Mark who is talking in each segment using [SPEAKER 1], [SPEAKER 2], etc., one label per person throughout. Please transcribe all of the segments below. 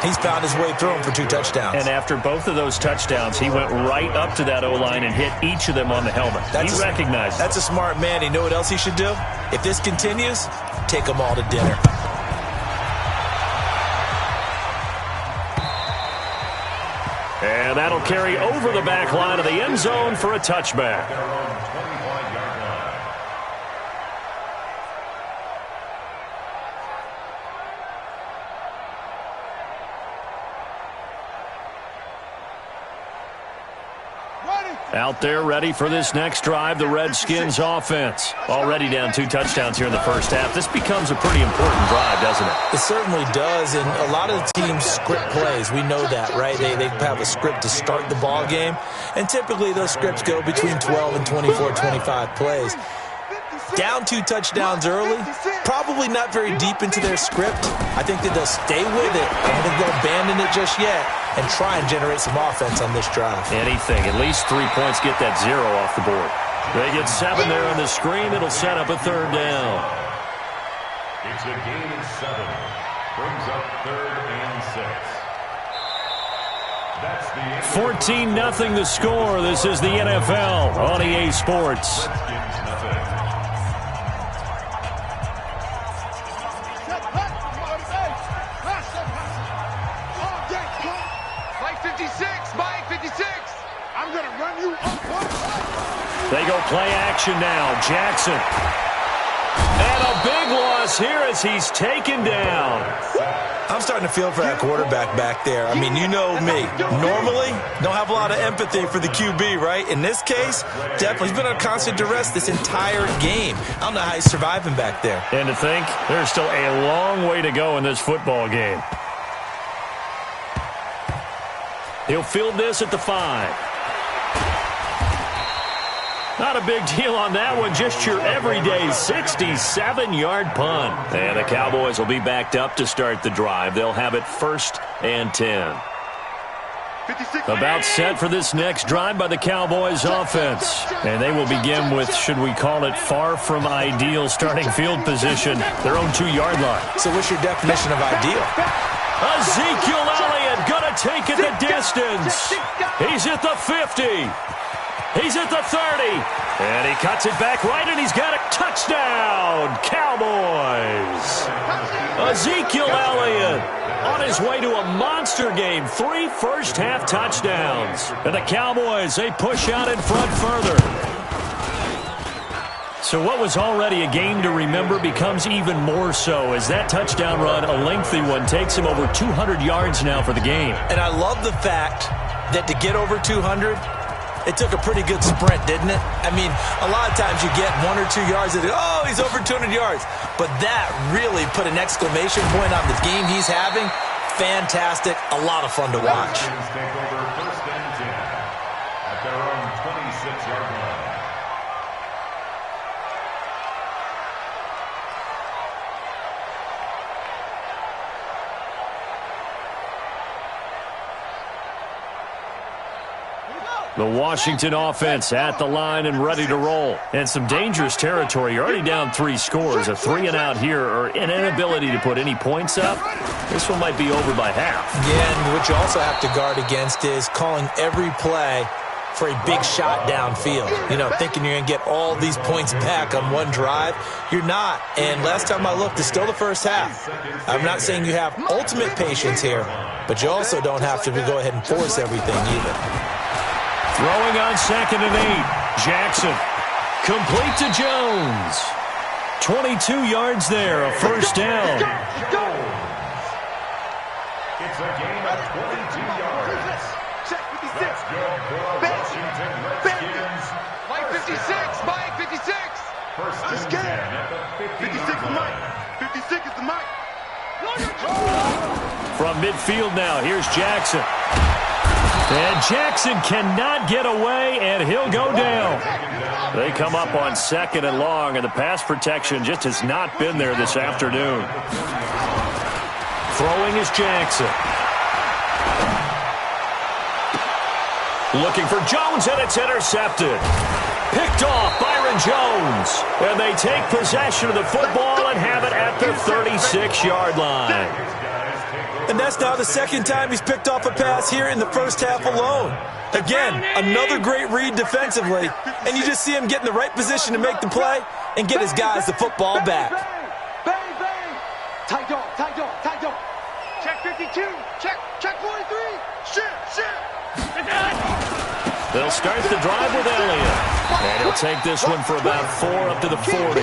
[SPEAKER 1] He's found his way through them for 2 touchdowns.
[SPEAKER 2] And after both of those touchdowns, he went right up to that O-line and hit each of them on the helmet. He recognized it.
[SPEAKER 1] That's a smart man. You know what else he should do? If this continues, take them all to dinner.
[SPEAKER 2] And that'll carry over the back line of the end zone for a touchback. Out there ready for this next drive, the Redskins offense. Already down 2 touchdowns here in the first half. This becomes a pretty important drive, doesn't it?
[SPEAKER 1] It certainly does, and a lot of the teams script plays. We know that, right? They have a script to start the ball game, and typically those scripts go between 12 and 24, 25 plays. Down 2 touchdowns early, probably not very deep into their script. I think that they'll stay with it. I don't think they'll abandon it just yet and try and generate some offense on this drive.
[SPEAKER 2] Anything. At least 3 points, get that 0 off the board. They get 7 there on the screen. It'll set up a 3rd down.
[SPEAKER 3] It's a gain of 7. Brings up 3rd and 6.
[SPEAKER 2] 14-0 the score. This is the NFL on EA Sports. They go play action now. Jackson. And a big loss here as he's taken down.
[SPEAKER 1] I'm starting to feel for that quarterback back there. I mean, you know me. Normally, don't have a lot of empathy for the QB, right? In this case, definitely. He's been under constant duress this entire game. I don't know how he's surviving back there.
[SPEAKER 2] And to think, there's still a long way to go in this football game. He'll field this at the 5. Not a big deal on that one, just your everyday 67-yard punt. And the Cowboys will be backed up to start the drive. They'll have it 1st and 10. About set for this next drive by the Cowboys offense. And they will begin with, should we call it, far from ideal starting field position, their own 2-yard line.
[SPEAKER 1] So what's your definition of ideal?
[SPEAKER 2] Ezekiel Elliott gonna take it the distance. He's at the 50. He's at the 30, and he cuts it back right, and he's got a touchdown, Cowboys. Ezekiel Elliott on his way to a monster game, 3 first-half touchdowns. And the Cowboys, they push out in front further. So what was already a game to remember becomes even more so as that touchdown run, a lengthy one, takes him over 200 yards now for the game.
[SPEAKER 1] And I love the fact that to get over 200, it took a pretty good sprint, didn't it? I mean, a lot of times you get 1 or 2 yards and, oh, he's over 200 yards. But that really put an exclamation point on the game he's having. Fantastic. A lot of fun to watch.
[SPEAKER 3] Take over 1st and 10 at their own 26-yard line.
[SPEAKER 2] The Washington offense at the line and ready to roll. And some dangerous territory. You're already down 3 scores. A 3-and-out here or an inability to put any points up. This one might be over by half.
[SPEAKER 1] Yeah, and what you also have to guard against is calling every play for a big shot downfield. You know, thinking you're going to get all these points back on one drive. You're not. And last time I looked, it's still the first half. I'm not saying you have ultimate patience here, but you also don't have to go ahead and force everything either.
[SPEAKER 2] Throwing on 2nd and 8. Jackson. Complete to Jones. 22 yards there, a first down.
[SPEAKER 3] It's a gain of 22 yards.
[SPEAKER 4] Check 56.
[SPEAKER 3] That's good for Washington Redskins.
[SPEAKER 4] Mike 56. Mike 56.
[SPEAKER 3] First and 10 at the
[SPEAKER 4] 56 is Mike. 56 is the Mike.
[SPEAKER 2] From midfield now, here's Jackson. And Jackson cannot get away, and he'll go down. They come up on 2nd and long, and the pass protection just has not been there this afternoon. Throwing is Jackson. Looking for Jones, and it's intercepted. Picked off Byron Jones. And they take possession of the football and have it at the 36-yard line.
[SPEAKER 1] And that's now the second time he's picked off a pass here in the first half alone. Again, another great read defensively, and you just see him get in the right position to make the play and get his guys the football back.
[SPEAKER 4] Bang, bang. Tight dog, tight dog, tight dog. Check 52. Check 43. Shit.
[SPEAKER 2] They'll start the drive with Elliott. And he'll take this one for about 4 up to the 40.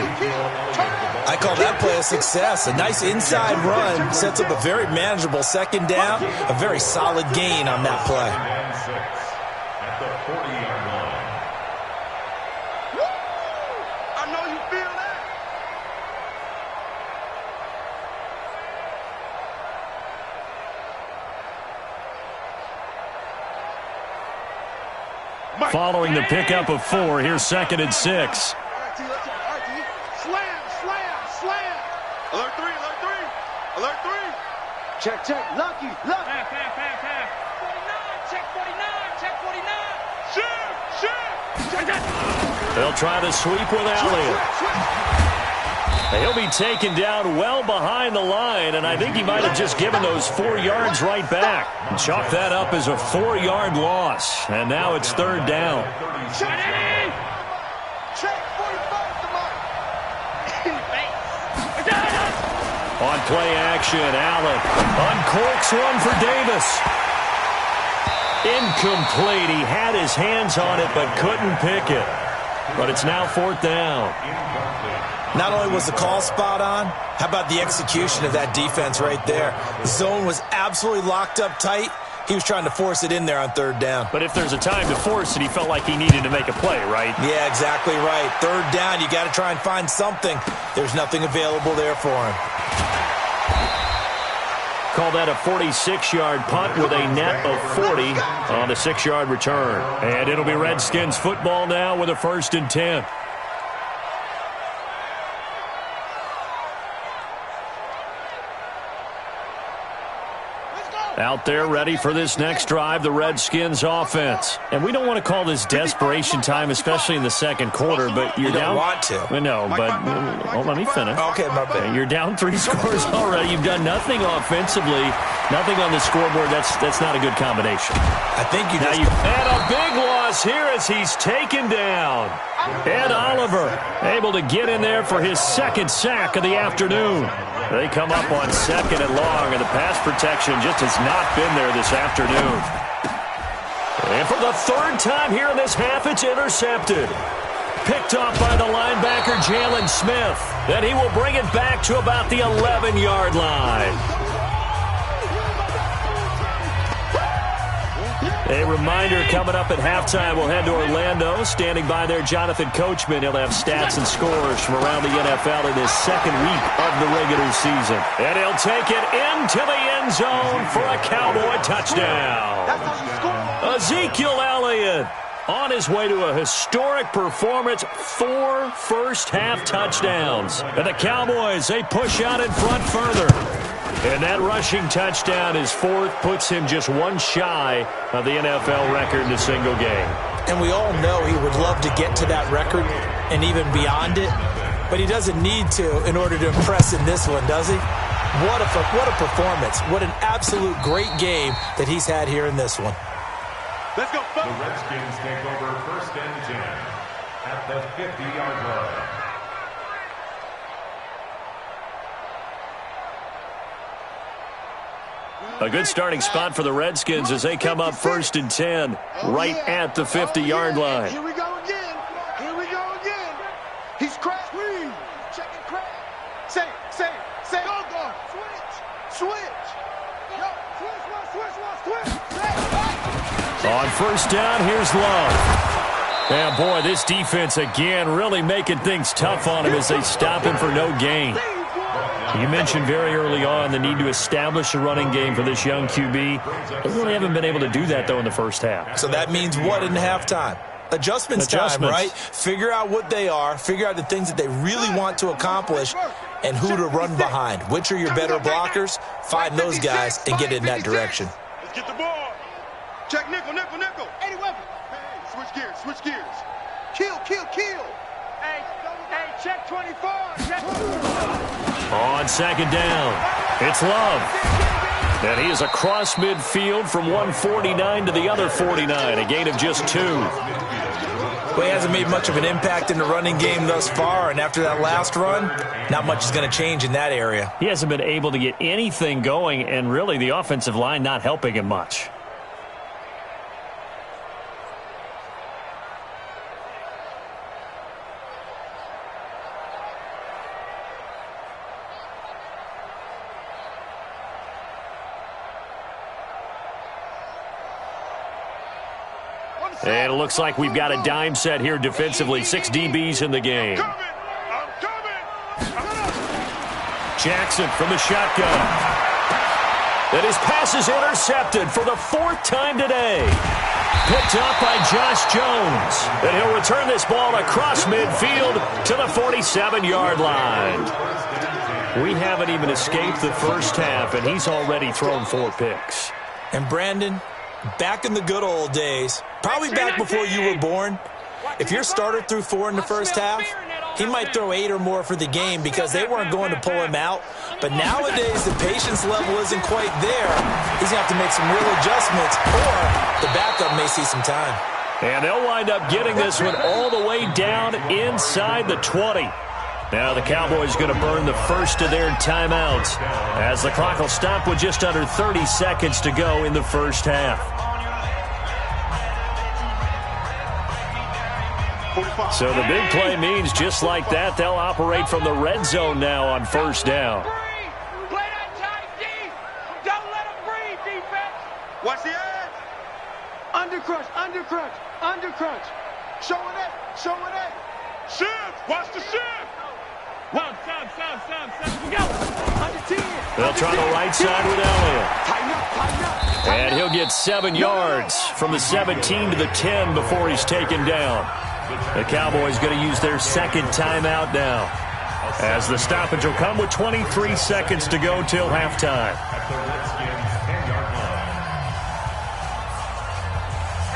[SPEAKER 1] I call that play a success. A nice inside run sets up a very manageable second down. A very solid gain on that play.
[SPEAKER 3] At the 40-yard line.
[SPEAKER 4] I know you feel that.
[SPEAKER 2] Following the pickup of 4, here's 2nd and 6.
[SPEAKER 4] RT. Slam. Alert 3. Check. Lucky. 49. Check 49.
[SPEAKER 2] They'll try to sweep with Elliott. He'll be taken down well behind the line, and I think he might have just given those 4 yards right back. Chalk that up as a 4-yard loss, and now it's 3rd down.
[SPEAKER 4] Check 45.
[SPEAKER 2] On play action, Allen uncorks one for Davis. Incomplete. He had his hands on it but couldn't pick it. But it's now 4th down.
[SPEAKER 1] Not only was the call spot on, how about the execution of that defense right there? The zone was absolutely locked up tight. He was trying to force it in there on 3rd down.
[SPEAKER 2] But if there's a time to force it, he felt like he needed to make a play, right?
[SPEAKER 1] Yeah, exactly right. 3rd down, you got to try and find something. There's nothing available there for him.
[SPEAKER 2] Call that a 46-yard punt with a net of 40 on the 6-yard return. And it'll be Redskins football now with a 1st and 10. Out there ready for this next drive, the Redskins offense. And we don't want to call this desperation time, especially in the second quarter, but you're down.
[SPEAKER 1] You don't want to.
[SPEAKER 2] No, but let me finish.
[SPEAKER 1] Okay, my bad.
[SPEAKER 2] You're down 3 scores already. You've done nothing offensively, nothing on the scoreboard. That's not a good combination.
[SPEAKER 1] I think you just...
[SPEAKER 2] And a big loss here as he's taken down. Ed Oliver able to get in there for his 2nd sack of the afternoon. They come up on 2nd and long, and the pass protection just has not been there this afternoon. And for the 3rd time here in this half, it's intercepted. Picked off by the linebacker, Jalen Smith. Then he will bring it back to about the 11-yard line. A reminder coming up at halftime, we'll head to Orlando. Standing by there, Jonathan Coachman. He'll have stats and scores from around the NFL in his 2nd week of the regular season. And he'll take it into the end zone for a Cowboy touchdown. Ezekiel Elliott on his way to a historic performance, 4 first-half touchdowns. And the Cowboys, they push out in front further. And that rushing touchdown, his 4th, puts him just 1 shy of the NFL record in a single game.
[SPEAKER 1] And we all know he would love to get to that record and even beyond it, but he doesn't need to in order to impress in this one, does he? What a performance. What an absolute great game that he's had here in this one.
[SPEAKER 4] Let's go.
[SPEAKER 3] The Redskins take over 1st and 10 at the 50-yard line.
[SPEAKER 2] A good starting spot for the Redskins as they come up 1st and 10 right at the 50-yard line.
[SPEAKER 4] Here we go again. He's cracked. Check it, crack. Say. Go. Switch. Yo, switch.
[SPEAKER 2] On 1st down, here's Love. And boy, this defense again really making things tough on him as they stop him for no gain. You mentioned very early on the need to establish a running game for this young QB. They really haven't been able to do that, though, in the first half.
[SPEAKER 1] So that means what in halftime? Adjustments time, right? Figure out what they are, figure out the things that they really want to accomplish, and who to run behind. Which are your better blockers? Find those guys and get in that direction.
[SPEAKER 4] Let's get the ball. Check nickel. 80 weapon. Hey, switch gears. Kill. Hey, check 24.
[SPEAKER 2] On 2nd down, it's Love. And he is across midfield from one 49 to the other 49, a gain of just 2.
[SPEAKER 1] Well, he hasn't made much of an impact in the running game thus far, and after that last run, not much is going to change in that area.
[SPEAKER 2] He hasn't been able to get anything going, and really the offensive line not helping him much. And it looks like we've got a dime set here defensively. 6 DBs in the game. Jackson from the shotgun. And his pass is intercepted for the 4th time today. Picked up by Josh Jones. And he'll return this ball across midfield to the 47-yard line. We haven't even escaped the first half, and he's already thrown 4 picks.
[SPEAKER 1] And Brandon, back in the good old days, probably back before you were born, if your starter threw 4 in the first half, he might throw 8 or more for the game because they weren't going to pull him out. But nowadays, the patience level isn't quite there. He's going to have to make some real adjustments, or the backup may see some time.
[SPEAKER 2] And they'll wind up getting this one all the way down inside the 20. Now the Cowboys going to burn the first of their timeouts as the clock will stop with just under 30 seconds to go in the first half. So the big play means just like that, they'll operate from the red zone now on first down.
[SPEAKER 4] Play that tight deep. Don't let him breathe, defense. Watch the edge. Undercrunch, undercrunch, undercrunch. Show it up, show it up. Shift, watch the shift. One, seven. We go. Under 10.
[SPEAKER 2] They'll try the right side with Elliott.
[SPEAKER 4] Tighten up.
[SPEAKER 2] And he'll get 7 yards from the 17 to the 10 before he's taken down. The Cowboys going to use their second timeout now, as the stoppage will come with 23 seconds to go till halftime.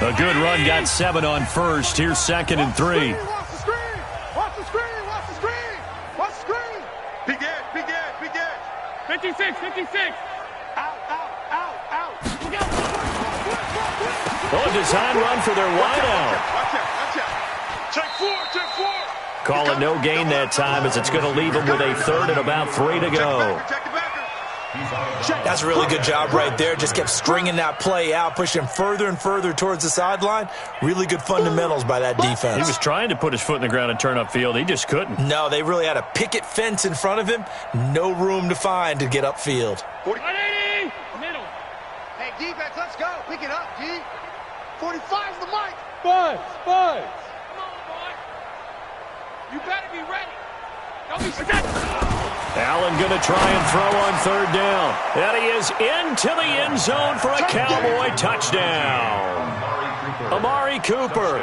[SPEAKER 2] A good run got 7 on first. Here's 2nd and 3.
[SPEAKER 4] Watch the screen. Watch the screen. Watch the screen. Watch the screen. Big edge. 56. Out. We go.
[SPEAKER 2] A design run for their wideout.
[SPEAKER 4] Watch out. Check 4.
[SPEAKER 2] Call it no gain that time, as it's going to leave them with a 3rd and about 3 to go.
[SPEAKER 4] Check the backer.
[SPEAKER 1] That's a really good job right there. Just kept stringing that play out, pushing further and further towards the sideline. Really good fundamentals by that defense.
[SPEAKER 2] He was trying to put his foot in the ground and turn upfield. He just couldn't.
[SPEAKER 1] No, they really had a picket fence in front of him. No room to find to get upfield.
[SPEAKER 4] 180. Middle. Hey, defense, let's go. Pick it up, D. 45's the mic. Buzz. Come on, boy. You better be ready. Don't be scared.
[SPEAKER 2] Allen going to try and throw on 3rd down. And he is into the end zone for a Cowboy touchdown. Amari Cooper,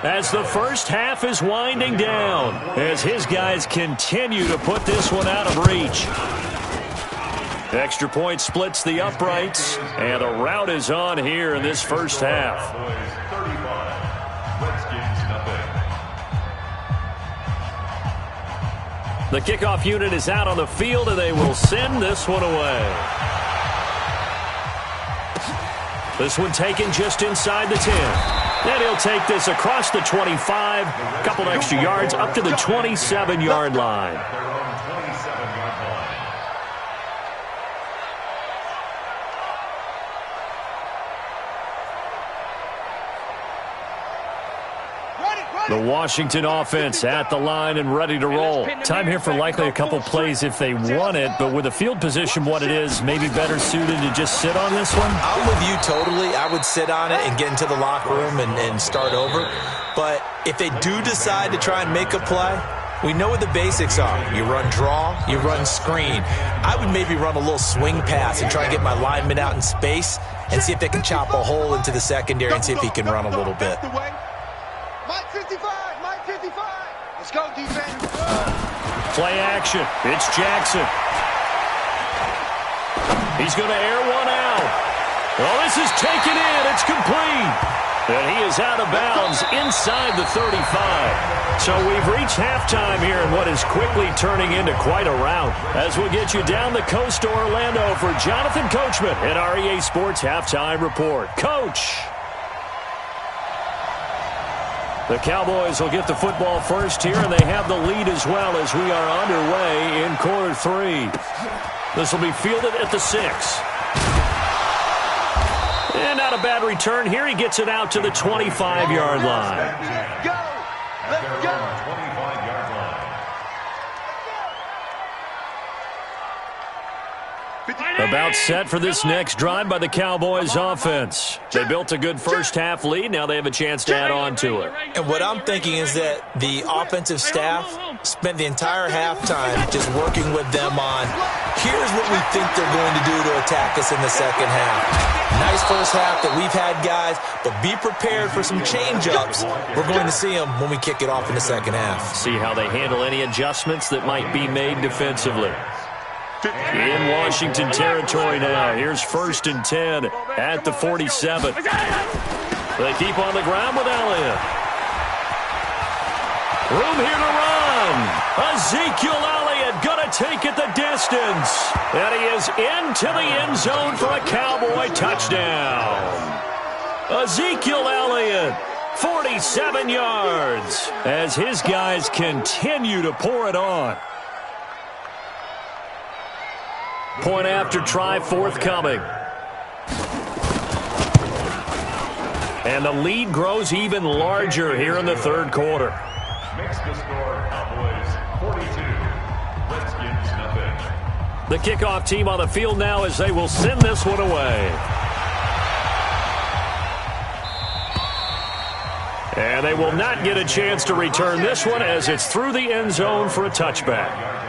[SPEAKER 2] as the first half is winding down, as his guys continue to put this one out of reach. Extra point splits the uprights, and the route is on here in this first half. The kickoff unit is out on the field, and they will send this one away. This one taken just inside the 10. And he'll take this across the 25, a couple extra yards up to the 27-yard line. The Washington offense at the line and ready to roll. Time here for likely a couple plays if they want it, but with the field position what it is, maybe better suited to just sit on this one?
[SPEAKER 1] I'm with you totally. I would sit on it and get into the locker room and start over. But if they do decide to try and make a play, we know what the basics are. You run draw, you run screen. I would maybe run a little swing pass and try and get my lineman out in space and see if they can chop a hole into the secondary and see if he can run a little bit.
[SPEAKER 4] Mike 55. Let's go, defense.
[SPEAKER 2] Play action. It's Jackson. He's going to air one out. Well, this is taken in. It's complete. And he is out of bounds inside the 35. So we've reached halftime here in what is quickly turning into quite a rout. As we'll get you down the coast to Orlando for Jonathan Coachman at our EA Sports Halftime Report. Coach! The Cowboys will get the football first here, and they have the lead as well as we are underway in quarter 3. This will be fielded at the 6. And not a bad return here. He gets it out to the 25-yard line.
[SPEAKER 4] Let's go! Let's go!
[SPEAKER 3] 25-yard line.
[SPEAKER 2] About set for this next drive by the Cowboys offense. They built a good first-half lead. Now they have a chance to add on to it.
[SPEAKER 1] And what I'm thinking is that the offensive staff spent the entire halftime just working with them on, here's what we think they're going to do to attack us in the second half. Nice first half that we've had, guys, but be prepared for some change-ups. We're going to see them when we kick it off in the second half.
[SPEAKER 2] See how they handle any adjustments that might be made defensively. In Washington territory now. Here's 1st and 10 at the 47. They keep on the ground with Elliott. Room here to run. Ezekiel Elliott going to take it the distance. And he is into the end zone for a Cowboy touchdown. Ezekiel Elliott, 47 yards, as his guys continue to pour it on. Point after try forthcoming. And the lead grows even larger here in the third quarter.
[SPEAKER 3] Makes the score Cowboys 42. Redskins nothing.
[SPEAKER 2] The kickoff team on the field now as they will send this one away. And they will not get a chance to return this one as it's through the end zone for a touchback.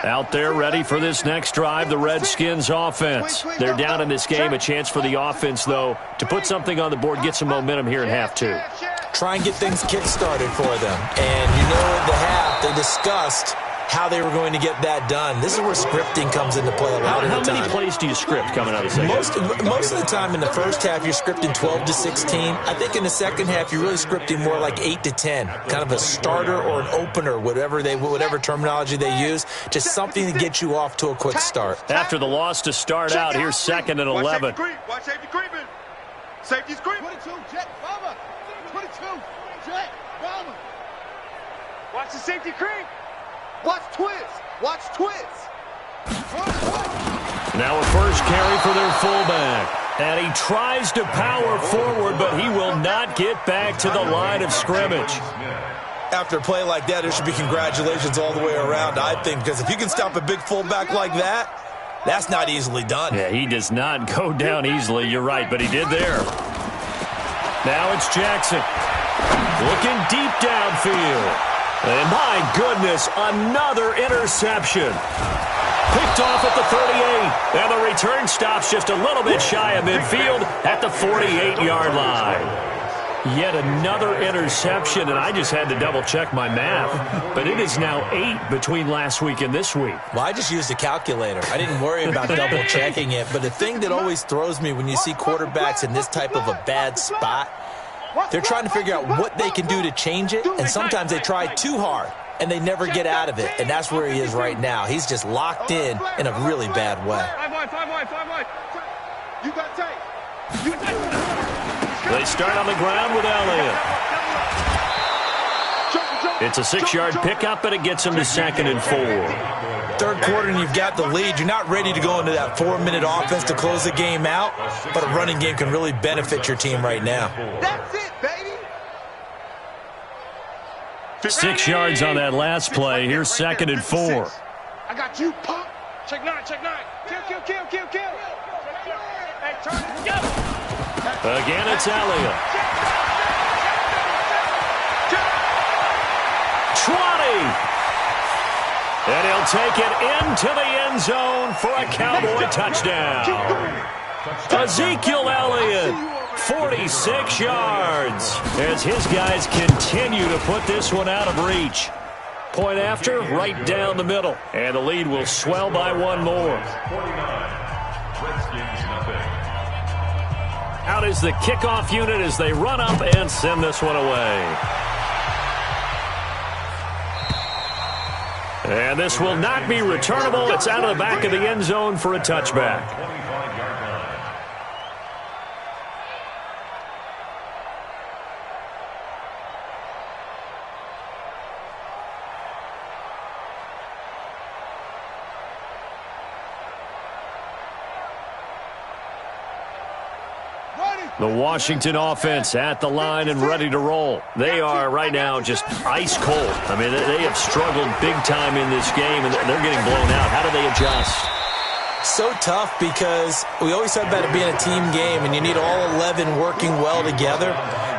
[SPEAKER 2] Out there ready for this next drive, the Redskins offense. They're down in this game. A chance for the offense, though, to put something on the board, get some momentum here in half 2.
[SPEAKER 1] Try and get things kick-started for them. And you know, at the half, they discussed how they were going to get that done. This is where scripting comes into play a lot of the time.
[SPEAKER 2] How many plays do you script coming out of the second?
[SPEAKER 1] Most of the time in the first half, you're scripting 12 to 16. I think in the second half, you're really scripting more like 8 to 10. Kind of a starter or an opener, whatever terminology they use. Just something to get you off to a quick start.
[SPEAKER 2] After the loss to start out, here's 2nd and 11.
[SPEAKER 4] Watch safety creeping. Safety's creeping. 22, jet, bomber. 22, jet, bomber. Watch the safety creep. Watch twist. Watch twist.
[SPEAKER 2] Now a first carry for their fullback. And he tries to power forward, but he will not get back to the line of scrimmage.
[SPEAKER 1] After a play like that, there should be congratulations all the way around, I think, because if you can stop a big fullback like that, that's not easily done.
[SPEAKER 2] Yeah, he does not go down easily, you're right, but he did there. Now it's Jackson. Looking deep downfield. And my goodness, another interception. Picked off at the 38. And the return stops just a little bit shy of midfield at the 48-yard line. Yet another interception, and I just had to double-check my math. But it is now 8 between last week and this week.
[SPEAKER 1] Well, I just used a calculator. I didn't worry about double-checking it. But the thing that always throws me when you see quarterbacks in this type of a bad spot, they're trying to figure out what they can do to change it, and sometimes they try too hard, and they never get out of it, and that's where he is right now. He's just locked in a really bad way.
[SPEAKER 4] 5 wide. You got tape.
[SPEAKER 2] They start on the ground with Elliott. It's a 6-yard pickup, and it gets him to 2nd and 4.
[SPEAKER 1] Third quarter and you've got the lead. You're not ready to go into that 4-minute offense to close the game out, but a running game can really benefit your team right now.
[SPEAKER 4] That's it, baby.
[SPEAKER 2] 6 yards on that last play. Here's 2nd and 4.
[SPEAKER 4] I got you, pump. Check 9. Kill. Hey, turn it. Go.
[SPEAKER 2] Again, it's Elliott. And he'll take it into the end zone for a Cowboy touchdown. Ezekiel Elliott, 46 yards, as his guys continue to put this one out of reach. Point after, right down the middle. And the lead will swell by one more. Out is the kickoff unit as they run up and send this one away. And this will not be returnable. It's out of the back of the end zone for a touchback. The Washington offense at the line and ready to roll. They are right now just ice cold. I mean, they have struggled big time in this game, and they're getting blown out. How do they adjust?
[SPEAKER 1] So tough because we always talk about it being a team game, and you need all 11 working well together.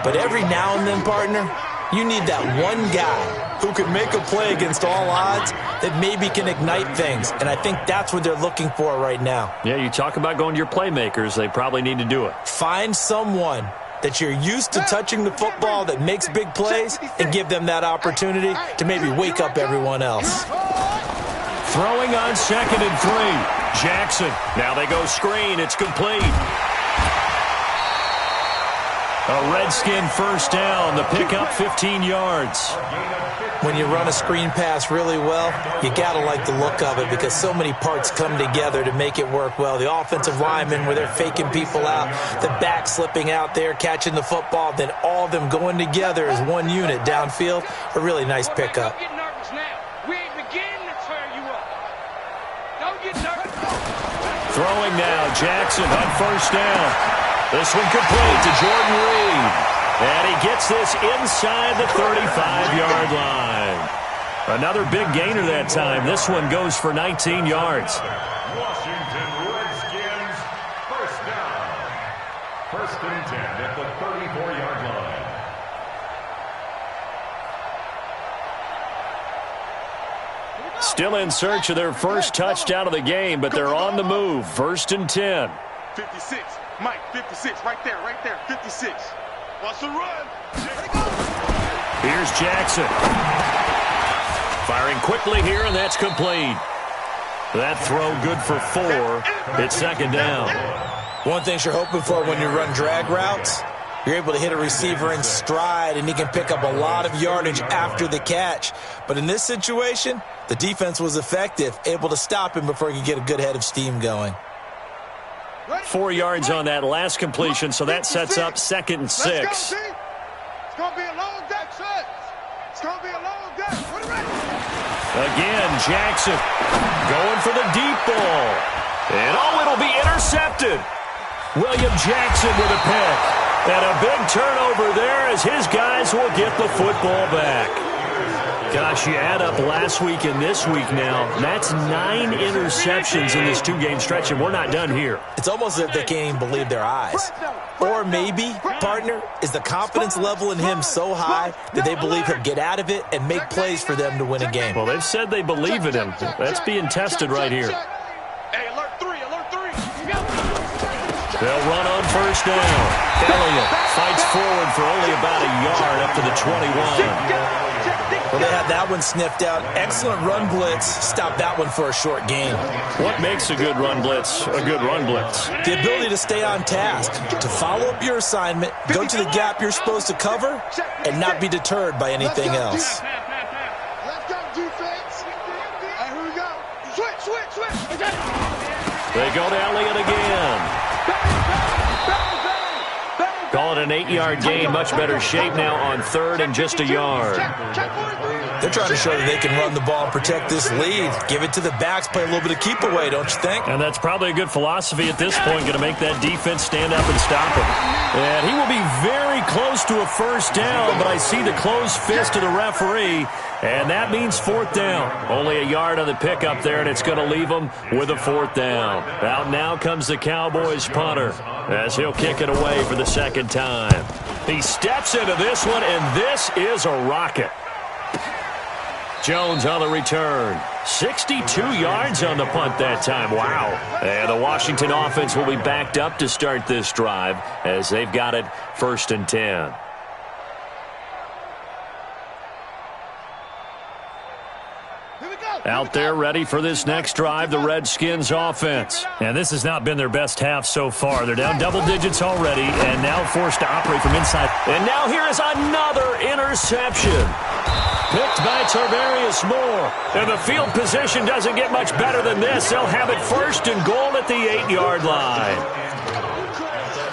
[SPEAKER 1] But every now and then, partner, you need that one guy who can make a play against all odds that maybe can ignite things. And I think that's what they're looking for right now.
[SPEAKER 2] Yeah, you talk about going to your playmakers. They probably need to do it.
[SPEAKER 1] Find someone that you're used to touching the football that makes big plays and give them that opportunity to maybe wake up everyone else.
[SPEAKER 2] Throwing on 2nd and 3. Jackson. Now they go screen. It's complete. A Redskin first down. The pickup 15 yards.
[SPEAKER 1] When you run a screen pass really well, you got to like the look of it because so many parts come together to make it work well. The offensive linemen where they're faking people out, the back slipping out there, catching the football, then all of them going together as one unit downfield. A really nice pickup.
[SPEAKER 4] Don't get nervous now. We ain't beginning to tear you up. Don't get nervous.
[SPEAKER 2] Throwing now, Jackson on first down. This one complete to Jordan Reed. And he gets this inside the 35-yard line. Another big gainer that time. This one goes for 19 yards.
[SPEAKER 3] Washington Redskins, first down. 1st and 10 at the 34-yard line.
[SPEAKER 2] Still in search of their first touchdown of the game, but they're on the move. 1st and 10.
[SPEAKER 4] 56. Mike, 56. Right there, 56. Wants to run.
[SPEAKER 2] Here's Jackson. Firing quickly here, and that's complete. That throw good for 4. It's 2nd down.
[SPEAKER 1] One thing you're hoping for when you run drag routes, you're able to hit a receiver in stride, and he can pick up a lot of yardage after the catch. But in this situation, the defense was effective, able to stop him before he could get a good head of steam going.
[SPEAKER 2] 4 yards on that last completion, so that sets up 2nd and 6.
[SPEAKER 4] It's going to be a long day, son. It's going to be a long day.
[SPEAKER 2] Again, Jackson going for the deep ball. And it'll be intercepted. William Jackson with a pick. And a big turnover there as his guys will get the football back. Gosh, you add up last week and this week now, that's 9 interceptions in this 2-game stretch, and we're not done here.
[SPEAKER 1] It's almost as if they can't even believe their eyes. Or maybe, partner, is the confidence level in him so high that they believe he'll get out of it and make plays for them to win a game.
[SPEAKER 2] Well, they've said they believe in him. That's being tested right here.
[SPEAKER 4] Hey, alert 3, alert 3.
[SPEAKER 2] They'll run on first down. Elliott fights forward for only about a yard up to the 21.
[SPEAKER 1] Well, they had that one sniffed out. Excellent run blitz. Stop that one for a short gain.
[SPEAKER 2] What makes a good run blitz a good run blitz?
[SPEAKER 1] The ability to stay on task, to follow up your assignment, go to the gap you're supposed to cover, and not be deterred by anything else.
[SPEAKER 4] Let's go, defense. Hey, here we go. Switch.
[SPEAKER 2] They go to Elliott again. Call it an 8-yard gain. Much better shape now on 3rd and just a yard.
[SPEAKER 1] They're trying to show that they can run the ball and protect this lead. Give it to the backs, play a little bit of keep away, don't you think?
[SPEAKER 2] And that's probably a good philosophy at this point, going to make that defense stand up and stop him. And he will be very close to a first down, but I see the closed fist of the referee, and that means 4th down. Only a yard on the pickup there, and it's going to leave them with a 4th down. Out now comes the Cowboys punter as he'll kick it away for the 2nd time. He steps into this one, and this is a rocket. Jones on the return. 62 yards on the punt that time. Wow. And the Washington offense will be backed up to start this drive as they've got it 1st and 10. Out there ready for this next drive, the Redskins offense. And this has not been their best half so far. They're down double digits already and now forced to operate from inside. And now here is another interception. Picked by Tarvarius Moore. And the field position doesn't get much better than this. They'll have it 1st and goal at the 8-yard line.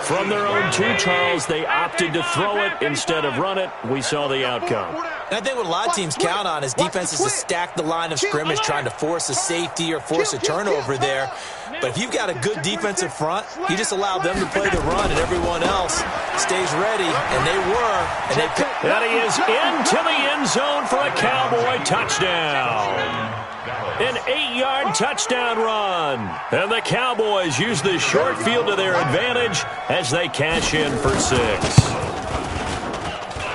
[SPEAKER 2] From their own 2, Charles, they opted to throw it instead of run it. We saw the outcome.
[SPEAKER 1] And I think what a lot of teams count on is defenses to stack the line of scrimmage, trying to force a safety or force a turnover there. But if you've got a good defensive front, you just allow them to play the run and everyone else stays ready, and they were.
[SPEAKER 2] And he is into the end zone for a Cowboy touchdown. An 8-yard touchdown run. And the Cowboys use the short field to their advantage as they cash in for 6.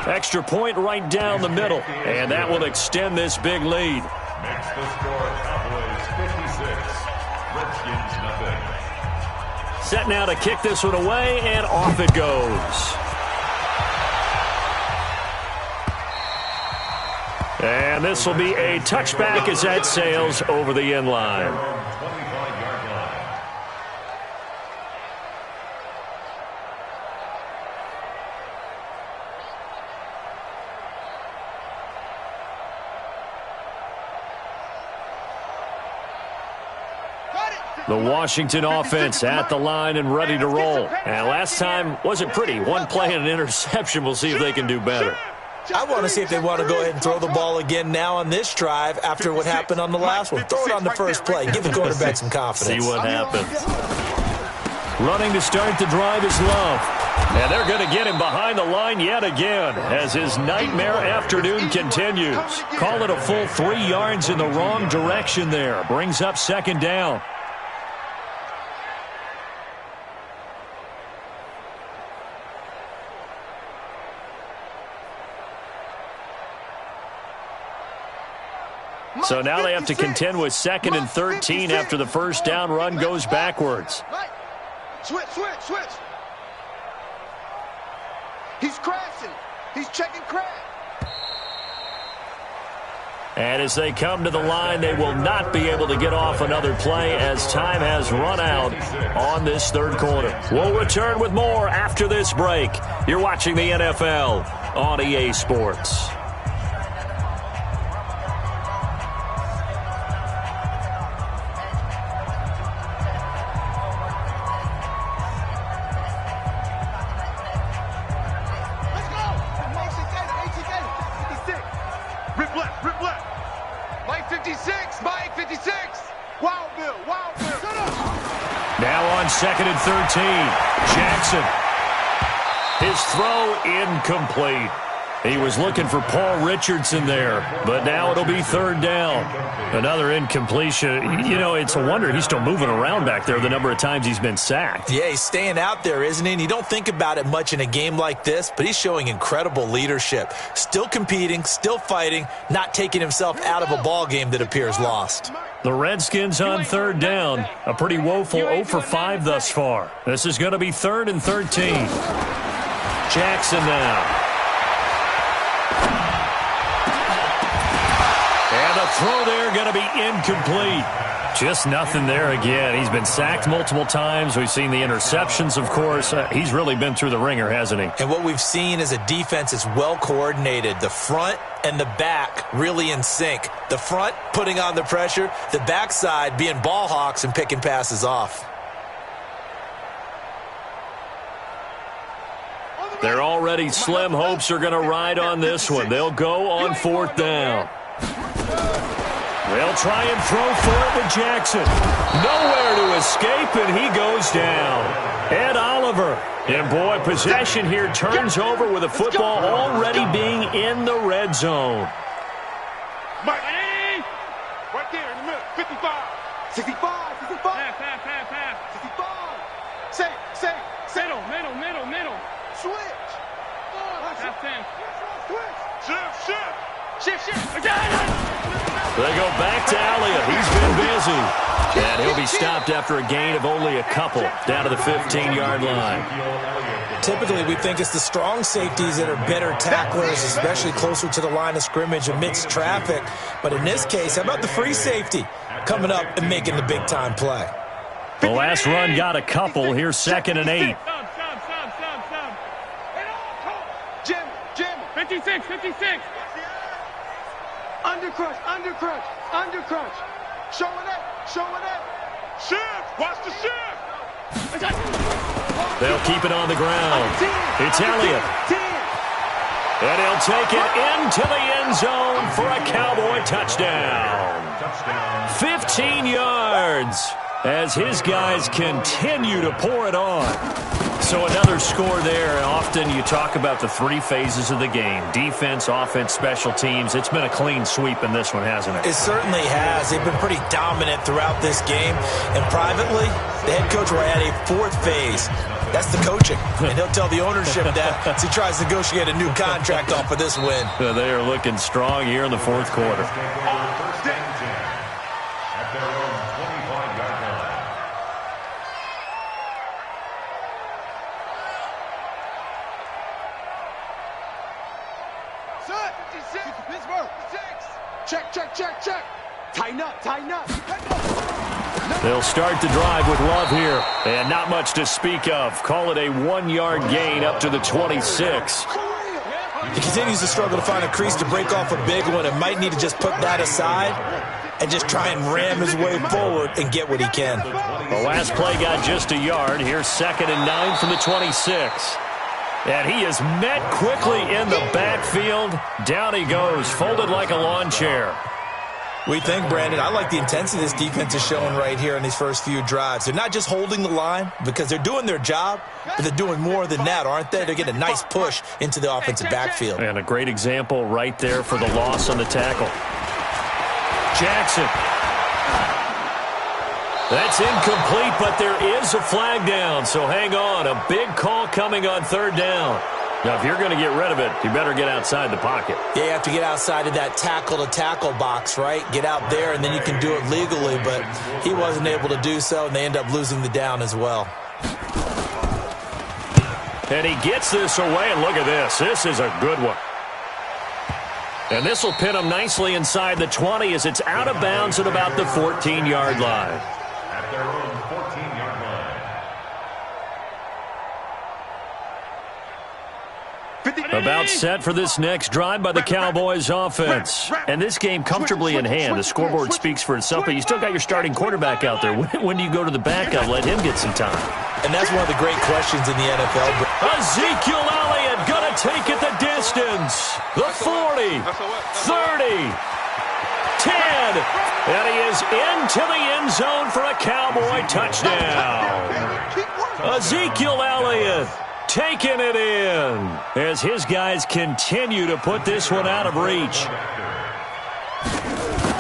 [SPEAKER 2] Extra point right down the middle. And that will extend this big lead.
[SPEAKER 3] Makes the score Cowboys 56, Redskins nothing.
[SPEAKER 2] Set now to kick this one away, and off it goes. And this will be a touchback as that sails over the end line.
[SPEAKER 3] 25-yard line.
[SPEAKER 2] The Washington offense at the line and ready to roll. And last time wasn't pretty. One play and an interception. We'll see if they can do better.
[SPEAKER 1] I want to see if they want to go ahead and throw the ball again now on this drive after what happened on the last one. Throw it on the first play. Give the quarterback some confidence.
[SPEAKER 2] See what happens. Running to start the drive is Love. And they're going to get him behind the line yet again as his nightmare afternoon continues. Call it a full 3 yards in the wrong direction there. Brings up 2nd down. So now they have to contend with 2nd and 13 after the first down run goes backwards.
[SPEAKER 4] Switch. He's crashing. He's checking crash.
[SPEAKER 2] And as they come to the line, they will not be able to get off another play as time has run out on this 3rd quarter. We'll return with more after this break. You're watching the NFL on EA Sports. Now on 2nd and 13, Jackson. His throw incomplete. He was looking for Paul Richardson there, but now it'll be 3rd down. Another incompletion. You know, it's a wonder he's still moving around back there the number of times he's been sacked.
[SPEAKER 1] Yeah, he's staying out there, isn't he? And you don't think about it much in a game like this, but he's showing incredible leadership. Still competing, still fighting, not taking himself out of a ball game that appears lost.
[SPEAKER 2] The Redskins on 3rd down. A pretty woeful 0 for 5 thus far. This is going to be 3rd and 13. Jackson now. And the throw there going to be incomplete. Just nothing there again. He's been sacked multiple times. We've seen the interceptions, of course. He's really been through the ringer, hasn't he?
[SPEAKER 1] And what we've seen is a defense that's well coordinated. The front and the back really in sync. The front putting on the pressure. The backside being ball hawks and picking passes off.
[SPEAKER 2] Their already slim hopes are going to ride on this one. They'll go on 4th down. They'll try and throw for it with Jackson. Nowhere to escape, and he goes down. Ed Oliver. And, boy, possession here turns over with the football already being in the red zone.
[SPEAKER 4] Mike. Right there in the middle. 55. 65. 65. Pass. 65. Say. Middle. Switch. Pass 10. Switch. Shift.
[SPEAKER 2] They go back to Elliott. He's been busy. And he'll be stopped after a gain of only a couple down to the 15-yard line.
[SPEAKER 1] Typically, we think it's the strong safeties that are better tacklers, especially closer to the line of scrimmage amidst traffic. But in this case, how about the free safety coming up and making the big-time play?
[SPEAKER 2] The last run got a couple. Here's 2nd and 8.
[SPEAKER 4] Jim. 56. Undercrush. Showing it. Shift. Watch the shift.
[SPEAKER 2] They'll keep it on the ground. It's Elliott. And he'll take it into the end zone for a Cowboy touchdown. 15 yards as his guys continue to pour it on. So another score there. Often you talk about the 3 phases of the game. Defense, offense, special teams. It's been a clean sweep in this one, hasn't it?
[SPEAKER 1] It certainly has. They've been pretty dominant throughout this game. And privately, the head coach will add a 4th phase. That's the coaching. And he'll tell the ownership that as he tries to negotiate a new contract off of this win.
[SPEAKER 2] They are looking strong here in the 4th quarter.
[SPEAKER 4] Check. Tighten up.
[SPEAKER 2] They'll start the drive with Love here. And not much to speak of. Call it a 1-yard gain up to the 26.
[SPEAKER 1] He continues to struggle to find a crease to break off a big one and might need to just put that aside and just try and ram his way forward and get what he can.
[SPEAKER 2] The last play got just a yard. Here's 2nd and 9 from the 26. And he is met quickly in the backfield. Down he goes, folded like a lawn chair.
[SPEAKER 1] We think, Brandon, I like the intensity this defense is showing right here in these first few drives. They're not just holding the line because they're doing their job, but they're doing more than that, aren't they? They're getting a nice push into the offensive backfield.
[SPEAKER 2] And a great example right there for the loss on the tackle. Jackson. That's incomplete, but there is a flag down, so hang on. A big call coming on 3rd down. Now, if you're going to get rid of it, you better get outside the pocket.
[SPEAKER 1] Yeah, you have to get outside of that tackle-to-tackle box, right? Get out there, and then you can do it legally, but he wasn't able to do so, and they end up losing the down as well.
[SPEAKER 2] And he gets this away, and look at this. This is a good one. And this will pin him nicely inside the 20 as it's out of bounds at about the 14-yard line.
[SPEAKER 3] At their own 14-yard line.
[SPEAKER 2] About set for this next drive by the Cowboys offense. And this game comfortably in hand. The scoreboard speaks for itself, but you still got your starting quarterback out there. When do you go to the backup? Let him get some time.
[SPEAKER 1] And that's one of the great questions in the NFL.
[SPEAKER 2] Ezekiel Elliott going to take it the distance. The 40, 30, 10. And he is into the end zone for a Cowboy touchdown. Ezekiel Elliott taking it in as his guys continue to put this one out of reach.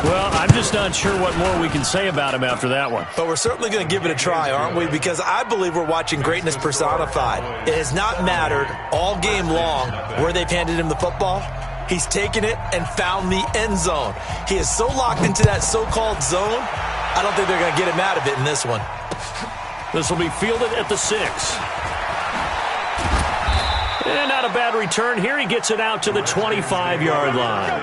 [SPEAKER 2] Well, I'm just not sure what more we can say about him after that one.
[SPEAKER 1] But we're certainly going to give it a try, aren't we? Because I believe we're watching greatness personified. It has not mattered all game long where they've handed him the football. He's taken it and found the end zone. He is so locked into that so-called zone, I don't think they're going to get him out of it in this one.
[SPEAKER 2] This will be fielded at the 6. And not a bad return here. He gets it out to the 25-yard line.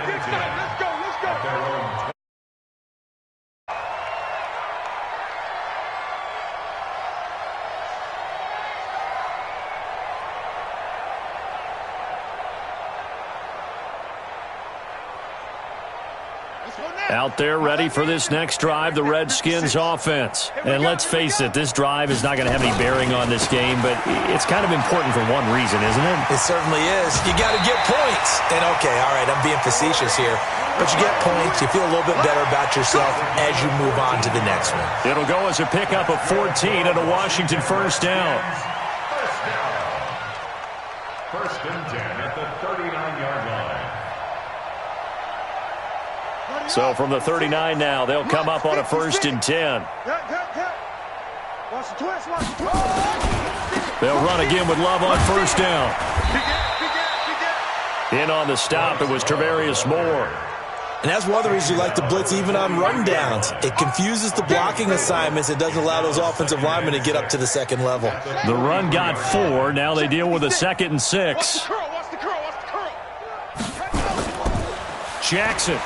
[SPEAKER 2] Out there ready for this next drive, the Redskins offense. And let's face it, this drive is not going to have any bearing on this game, but it's kind of important for one reason, isn't it?
[SPEAKER 1] It certainly is. You got to get points. And okay, all right, I'm being facetious here. But you get points, you feel a little bit better about yourself as you move on to the next one.
[SPEAKER 2] It'll go as a pickup of 14 and a Washington first down.
[SPEAKER 3] First and 10 at the 39-yard line.
[SPEAKER 2] So from the 39 now, they'll come up on a first and 10. They'll run again with Love on first down. In on the stop, it was Travarius Moore.
[SPEAKER 1] And that's one of the reasons you like to blitz even on rundowns. It confuses the blocking assignments. It doesn't allow those offensive linemen to get up to the second level.
[SPEAKER 2] The run got 4. Now they deal with a 2nd and 6. Jackson.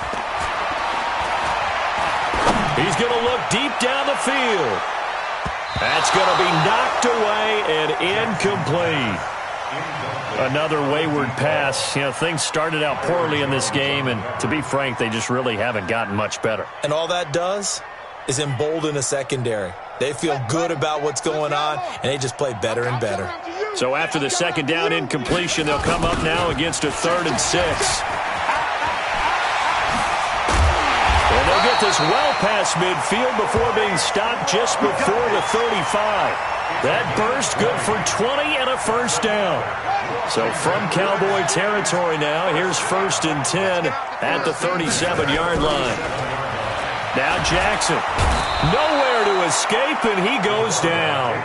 [SPEAKER 2] He's going to look deep down the field. That's going to be knocked away and incomplete. Another wayward pass. You know, things started out poorly in this game, and to be frank, they just really haven't gotten much better.
[SPEAKER 1] And all that does is embolden the secondary. They feel good about what's going on, and they just play better and better.
[SPEAKER 2] So after the 2nd down incompletion, they'll come up now against a 3rd and 6. And they'll get this well past midfield before being stopped just before the 35. That burst good for 20 and a 1st down. So from Cowboy territory now, here's 1st and 10 at the 37-yard line. Now Jackson, nowhere to escape, and he goes down.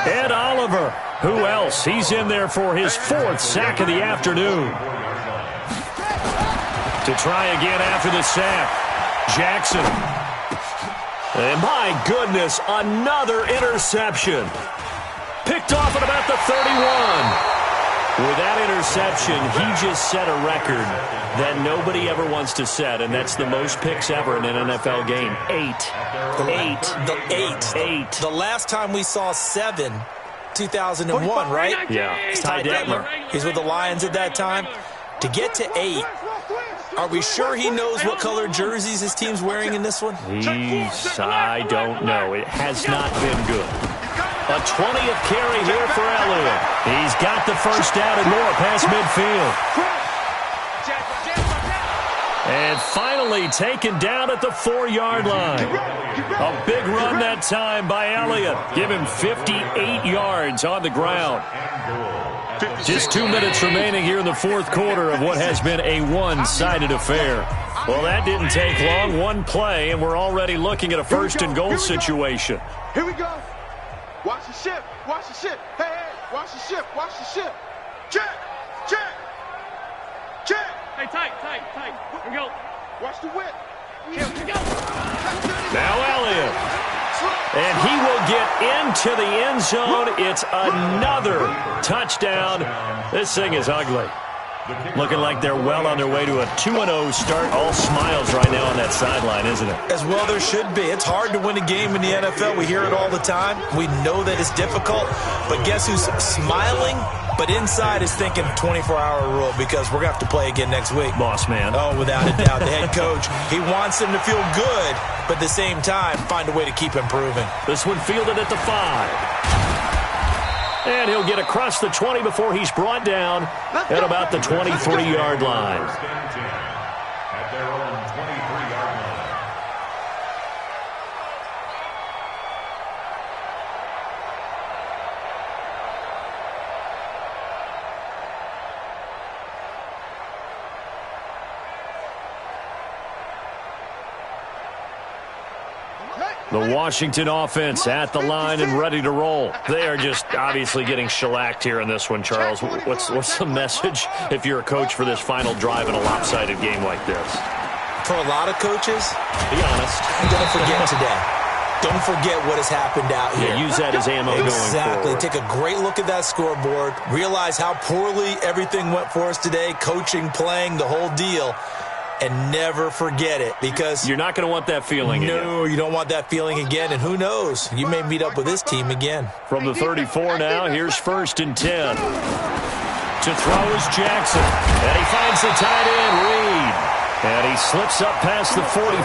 [SPEAKER 2] Ed Oliver, who else? He's in there for his 4th sack of the afternoon. To try again after the sack, Jackson. And my goodness, another interception. Picked off at about the 31. With that interception, he just set a record that nobody ever wants to set, and that's the most picks ever in an NFL game. 8.
[SPEAKER 1] The last time we saw 7, 2001, right?
[SPEAKER 2] Yeah, it's Ty Detmer.
[SPEAKER 1] He's with the Lions at that time. To get to 8, are we sure he knows what color jerseys his team's wearing in this one?
[SPEAKER 2] I don't know. It has not been good. A 20th carry here for Elliott. He's got the 1st down and more past midfield. And finally taken down at the 4-yard line. A big run that time by Elliott. Give him 58 yards on the ground. Just 2 minutes remaining here in the 4th quarter of what has been a one-sided affair. Well, that didn't take long. One play, and we're already looking at a 1st and goal situation.
[SPEAKER 4] Here we go. Watch the ship. Watch the ship. Hey, hey. Watch the ship. Watch the ship. Check. Check. Check.
[SPEAKER 5] Hey, tight. Here we go.
[SPEAKER 4] Watch the whip.
[SPEAKER 5] Here we go.
[SPEAKER 2] Now Elliott. And he will get into the end zone. It's another touchdown. This thing is ugly. Looking like they're well on their way to a 2-0 start. All smiles right now on that sideline, isn't it?
[SPEAKER 1] As well there should be. It's hard to win a game in the NFL. We hear it all the time. We know that it's difficult. But guess who's smiling? But inside is thinking 24-hour rule because we're going to have to play again next week.
[SPEAKER 2] Boss man.
[SPEAKER 1] Oh, without a doubt. The head coach, he wants them to feel good, but at the same time, find a way to keep improving.
[SPEAKER 2] This one fielded at the 5. And he'll get across the 20 before he's brought down at about the 23-yard line.
[SPEAKER 3] At their own 23-yard line.
[SPEAKER 2] The Washington offense at the line and ready to roll. They are just obviously getting shellacked here in this one, Charles. What's the message if you're a coach for this final drive in a lopsided game like this?
[SPEAKER 1] For a lot of coaches,
[SPEAKER 2] be honest,
[SPEAKER 1] don't forget today. Don't forget what has happened out here.
[SPEAKER 2] Yeah, use that as ammo going forward.
[SPEAKER 1] Exactly. Take a great look at that scoreboard. Realize how poorly everything went for us today. Coaching, playing, the whole deal. And never forget it, because
[SPEAKER 2] you're not going to want that feeling again.
[SPEAKER 1] No, you don't want that feeling again. And who knows? You may meet up with this team again.
[SPEAKER 2] From the 34 now, here's 1st and 10. To throw is Jackson. And he finds the tight end, Reed. And he slips up past the 45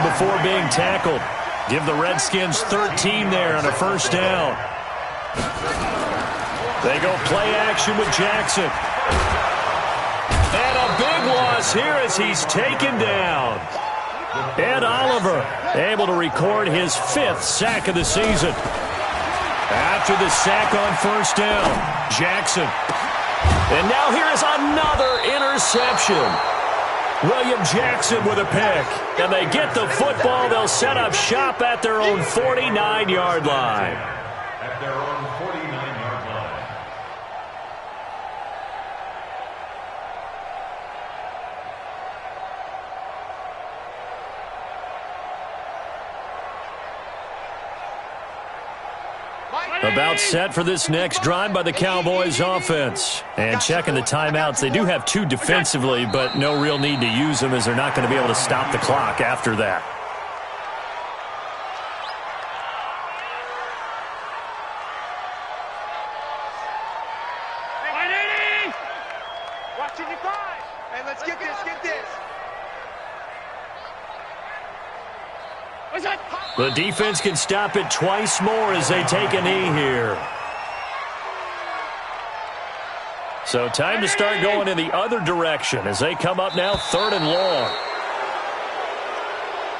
[SPEAKER 2] before being tackled. Give the Redskins 13 there on a 1st down. They go play action with Jackson. And a big loss here as he's taken down. Ed Oliver able to record his 5th sack of the season. After the sack on 1st down, Jackson. And now here is another interception. William Jackson with a pick. And they get the football. They'll set up shop at their own 49-yard line.
[SPEAKER 3] At their own 49-yard line.
[SPEAKER 2] About set for this next drive by the Cowboys offense. And checking the timeouts, they do have 2 defensively, but no real need to use them as they're not going to be able to stop the clock after that.
[SPEAKER 4] Watch your five. Hey, let's get this, get this.
[SPEAKER 2] The defense can stop it twice more as they take a knee here. So time to start going in the other direction as they come up now 3rd and long.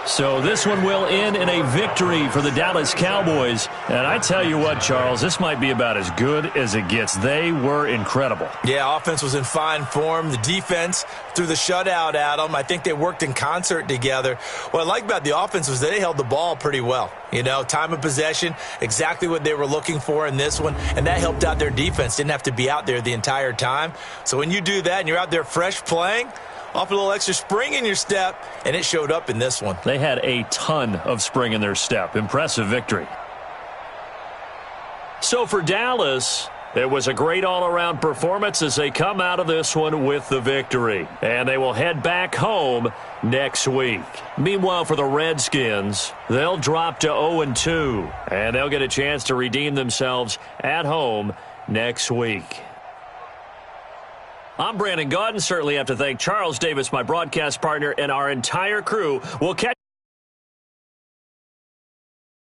[SPEAKER 2] So this one will end in a victory for the Dallas Cowboys. And I tell you what, Charles, this might be about as good as it gets. They were incredible.
[SPEAKER 1] Yeah, offense was in fine form. The defense threw the shutout at them. I think they worked in concert together. What I like about the offense was they held the ball pretty well. You know, time of possession, exactly what they were looking for in this one. And that helped out their defense. Didn't have to be out there the entire time. So when you do that and you're out there fresh playing, off a little extra spring in your step, and it showed up in this one.
[SPEAKER 2] They had a ton of spring in their step. Impressive victory. So for Dallas, it was a great all-around performance as they come out of this one with the victory. And they will head back home next week. Meanwhile, for the Redskins, they'll drop to 0-2, and they'll get a chance to redeem themselves at home next week. I'm Brandon Gaudin. Certainly have to thank Charles Davis, my broadcast partner, and our entire crew. We'll catch